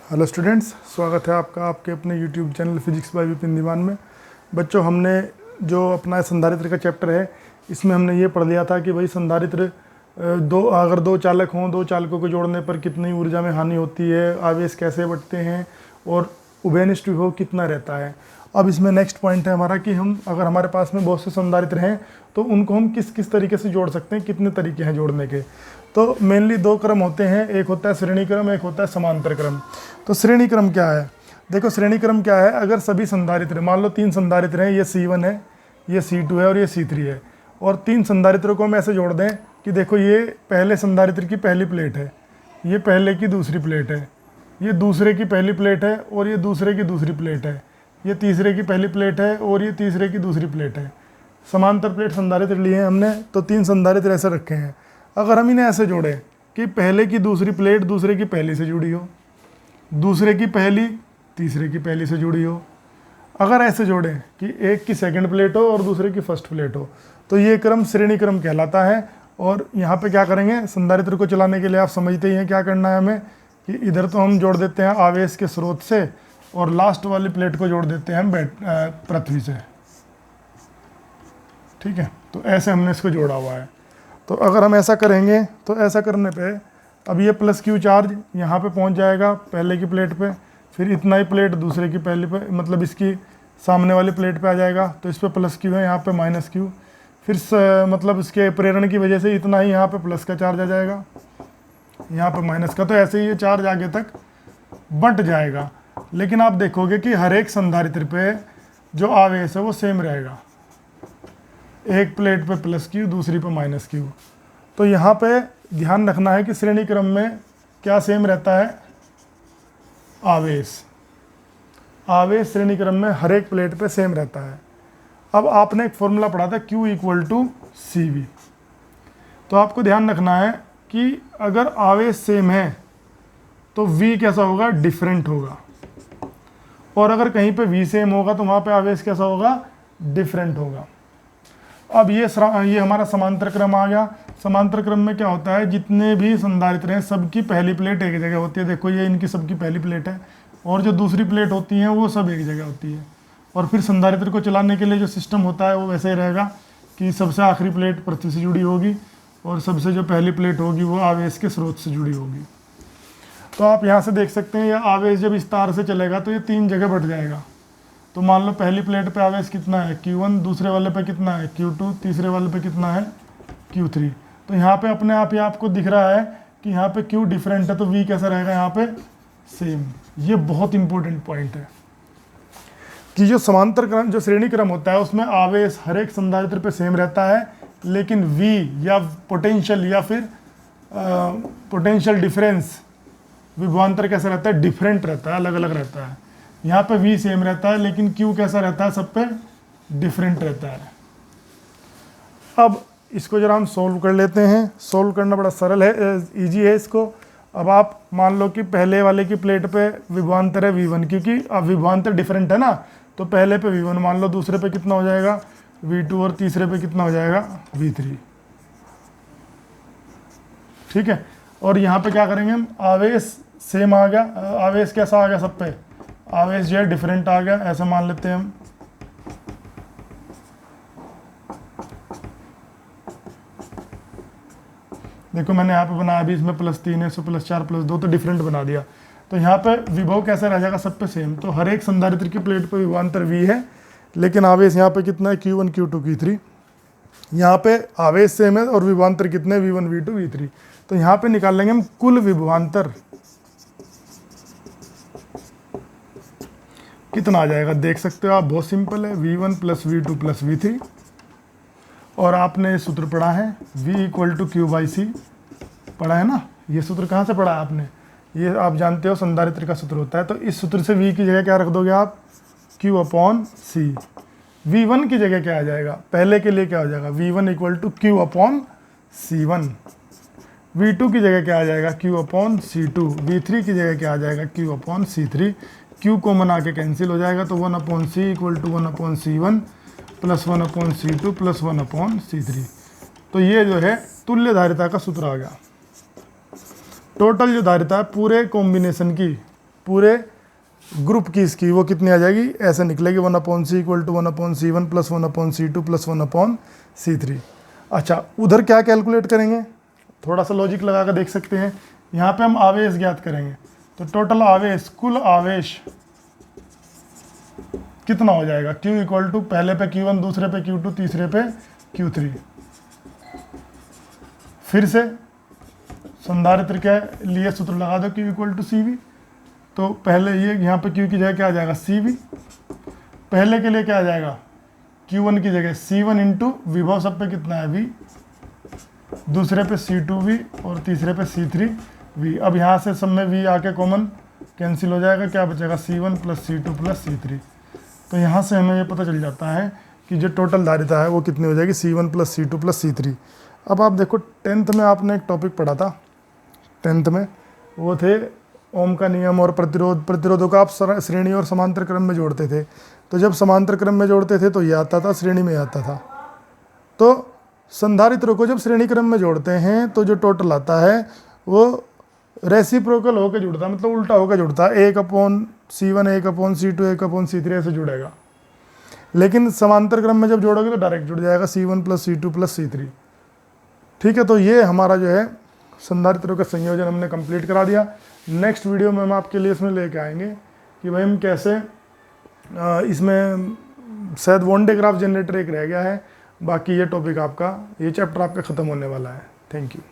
Hello students, स्वागत है आपका आपके अपने YouTube channel physics by Vipin Diwan में। बच्चों, हमने जो अपना संधारित्र का चैप्टर है इसमें हमने ये पढ़ लिया था कि भाई संधारित्र अगर दो चालक हों, दो चालकों को जोड़ने पर कितनी ऊर्जा में हानि होती है, आवेश कैसे बढ़ते हैं और उभयनिष्ठ विभव कितना रहता है। अब इसमें नेक्स्ट पॉइंट है हमारा कि हम अगर हमारे पास में बहुत से संधारित्र हैं तो उनको हम किस किस तरीके से जोड़ सकते हैं, कितने तरीके हैं जोड़ने के। तो मेनली दो क्रम होते हैं, एक होता है श्रेणी क्रम, एक होता है समांतर क्रम। तो श्रेणी क्रम क्या है? देखो, श्रेणी क्रम क्या है, अगर सभी संधारित्र, मान लो 3 संधारित्र हैं, ये C1 है, ये C2 है और ये C3 है, और 3 संधारित्रों को हम ऐसे जोड़ दें कि देखो ये पहले संधारित्र की पहली प्लेट है, ये पहले की दूसरी प्लेट है, ये दूसरे की पहली प्लेट है और ये दूसरे की दूसरी प्लेट है, ये तीसरे की पहली प्लेट है और ये तीसरे की दूसरी प्लेट है। समांतर प्लेट संधारित्र लिए हैं हमने, तो 3 संधारित्र ऐसे रखे हैं। अगर हम इन्हें ऐसे जोड़ें कि पहले की दूसरी प्लेट दूसरे की पहली से जुड़ी हो, दूसरे की पहली तीसरे की पहली से जुड़ी हो, अगर ऐसे जोड़ें कि एक की सेकंड प्लेट हो और दूसरे की फर्स्ट प्लेट हो, तो ये क्रम श्रेणी क्रम कहलाता है। और यहाँ पे क्या करेंगे, संधारित्र को चलाने के लिए आप समझते ही हैं क्या करना है हमें, कि इधर तो हम जोड़ देते हैं आवेश के स्रोत से और लास्ट वाली प्लेट को जोड़ देते हैं हम पृथ्वी से। ठीक है, तो ऐसे हमने इसको जोड़ा हुआ है। तो अगर हम ऐसा करेंगे तो ऐसा करने पे अब ये प्लस क्यू चार्ज यहाँ पे पहुँच जाएगा पहले की प्लेट पे, फिर इतना ही प्लेट दूसरे की पहले पे, मतलब इसकी सामने वाली प्लेट पे आ जाएगा, तो इस पे प्लस क्यू है, यहाँ पे माइनस क्यू, फिर मतलब इसके प्रेरण की वजह से इतना ही यहाँ पे प्लस का चार्ज आ जाएगा, यहाँ पे माइनस का। तो ऐसे ही ये चार्ज आगे तक बंट जाएगा। लेकिन आप देखोगे कि हर एक संधारित्र पे जो आवेश है वो सेम रहेगा, एक प्लेट पे प्लस क्यू, दूसरी पे माइनस क्यू। तो यहाँ पे ध्यान रखना है कि श्रेणी क्रम में क्या सेम रहता है, आवेश। आवेश श्रेणी क्रम में हर एक प्लेट पे सेम रहता है। अब आपने एक फॉर्मूला पढ़ा था Q = CV। तो आपको ध्यान रखना है कि अगर आवेश सेम है तो V कैसा होगा, डिफरेंट होगा, और अगर कहीं पे V सेम होगा तो वहाँ पे आवेश कैसा होगा, डिफरेंट होगा। अब ये हमारा समांतर क्रम आ गया। समांतर क्रम में क्या होता है, जितने भी संधारित्र हैं सबकी पहली प्लेट एक जगह होती है। देखो ये इनकी सबकी पहली प्लेट है, और जो दूसरी प्लेट होती हैं वो सब एक जगह होती है। और फिर संधारित्र को चलाने के लिए जो सिस्टम होता है वो वैसे ही रहेगा कि सबसे आखिरी प्लेट पृथ्वी से जुड़ी होगी और सबसे जो पहली प्लेट होगी वो आवेश के स्रोत से जुड़ी होगी। तो आप यहाँ से देख सकते हैं, यह आवेश जब इस तार से चलेगा तो ये 3 जगह बढ़ जाएगा। तो मान लो पहली प्लेट पे आवेश कितना है, Q1, दूसरे वाले पे कितना है, Q2, तीसरे वाले पे कितना है, Q3। तो यहाँ पे अपने आप ही आपको दिख रहा है कि यहाँ पे Q डिफरेंट है तो V कैसा रहेगा, यहाँ पे सेम। ये बहुत इंपॉर्टेंट पॉइंट है कि जो समांतर क्रम, जो श्रेणी क्रम होता है उसमें आवेश हर एक संधारित्र पे सेम रहता है, लेकिन V या पोटेंशियल या फिर पोटेंशियल डिफरेंस, विभवांतर कैसा रहता है, डिफरेंट रहता है, अलग अलग रहता है। यहाँ पे V सेम रहता है लेकिन Q कैसा रहता है, सब पे डिफरेंट रहता है। अब इसको जरा हम सोल्व कर लेते हैं। सोल्व करना बड़ा सरल है, इजी है इसको। अब आप मान लो कि पहले वाले की प्लेट पे विभवांतर है V1, क्योंकि अब विभवांतर डिफरेंट है ना, तो पहले पे V1 मान लो, दूसरे पे कितना हो जाएगा V2 और तीसरे पे कितना हो जाएगा V3। ठीक है, और यहाँ पे क्या करेंगे हम, आवेश सेम आ गया, आवेश कैसा आ गया, सब पे आवेश जो है डिफरेंट आ गया, ऐसा मान लेते हैं हम। देखो मैंने यहाँ पे बनाया अभी, इसमें +3 है, इसमें +4 +2, तो डिफरेंट बना दिया। तो यहाँ पे विभव कैसा रह जाएगा, सब पे सेम। तो हर एक संधारित्र की प्लेट पे विभवांतर V है, लेकिन आवेश यहाँ पे कितना है, Q1 Q2 Q3। यहाँ पे आवेश सेम है और विभवांतर कितने, V1 V2 V3। तो यहाँ पे निकाल लेंगे हम कुल विभवांतर कितना आ जाएगा, देख सकते हो आप, बहुत सिंपल है, V1 + V2 + V3। और आपने सूत्र पढ़ा है V = Q/C, पढ़ा है ना। ये सूत्र कहाँ से पढ़ा है आपने, ये आप जानते हो संधारित्र का सूत्र होता है। तो इस सूत्र से V की जगह क्या रख दोगे आप, Q/C। V1 की जगह क्या आ जाएगा, पहले के लिए क्या हो जाएगा, V1 = Q/C1। V2 की जगह क्या आ जाएगा, Q/C2। V3 की जगह क्या आ जाएगा, Q/C3। Q को मना के कैंसिल हो जाएगा, तो 1/C = 1/C1 + 1/C2 + 1/C3। तो ये जो है तुल्य धारिता का सूत्र आ गया। टोटल जो धारिता है पूरे कॉम्बिनेशन की, पूरे ग्रुप की इसकी वो कितनी आ जाएगी, ऐसे निकलेगी 1/c equal to 1/c1 plus 1/c2 plus 1/c3। अच्छा, उधर क्या कैलकुलेट करेंगे, थोड़ा सा लॉजिक लगा कर देख सकते हैं। यहाँ पे हम आवेश ज्ञात करेंगे, तो टोटल आवेश, कुल आवेश कितना हो जाएगा, Q इक्वल टू पहले पे Q1, दूसरे पे Q2, तीसरे पे Q3। फिर से संधारित्र के लिए सूत्र लगा दो, Q इक्वल टू CV। तो पहले ये यहाँ पे Q की जगह क्या आ जाएगा, CV। पहले के लिए क्या आ जाएगा, Q1 की जगह C1 इंटू विभव सब पे कितना है V, दूसरे पे C2V और तीसरे पे C3V। अब यहाँ से सब में V आके कॉमन कैंसिल हो जाएगा, क्या बचेगा C1 plus C2 plus C3। तो यहाँ से हमें ये पता चल जाता है कि जो टोटल धारिता है वो कितनी हो जाएगी, C1 plus C2 plus C3। अब आप देखो 10th में आपने एक टॉपिक पढ़ा था, 10th में वो थे ओम का नियम और प्रतिरोधों का आप श्रेणी और समांतर क्रम में जोड़ते थे। तो जब समांतर क्रम में जोड़ते थे तो ये आता था, श्रेणी में आता था। तो संधारित्रों को जब श्रेणी क्रम में जोड़ते हैं तो जो टोटल आता है वो रेसिप्रोकल होकर जुड़ता है, मतलब उल्टा होकर जुड़ता है, 1/C1 1/C2 1/C3 ऐसे जुड़ेगा। लेकिन समांतर क्रम में जब जोड़ोगे तो डायरेक्ट जुड़ जाएगा C1 plus C2 plus C3। ठीक है, तो ये हमारा जो है संधारित्रों का संयोजन हमने कंप्लीट करा दिया। नेक्स्ट वीडियो में हम आपके लिए इसमें लेके आएंगे कि भाई हम कैसे इसमें शायद वन डे ग्राफ जनरेटर एक रह गया है, बाकी ये टॉपिक आपका, ये चैप्टर आपका ख़त्म होने वाला है। Thank you.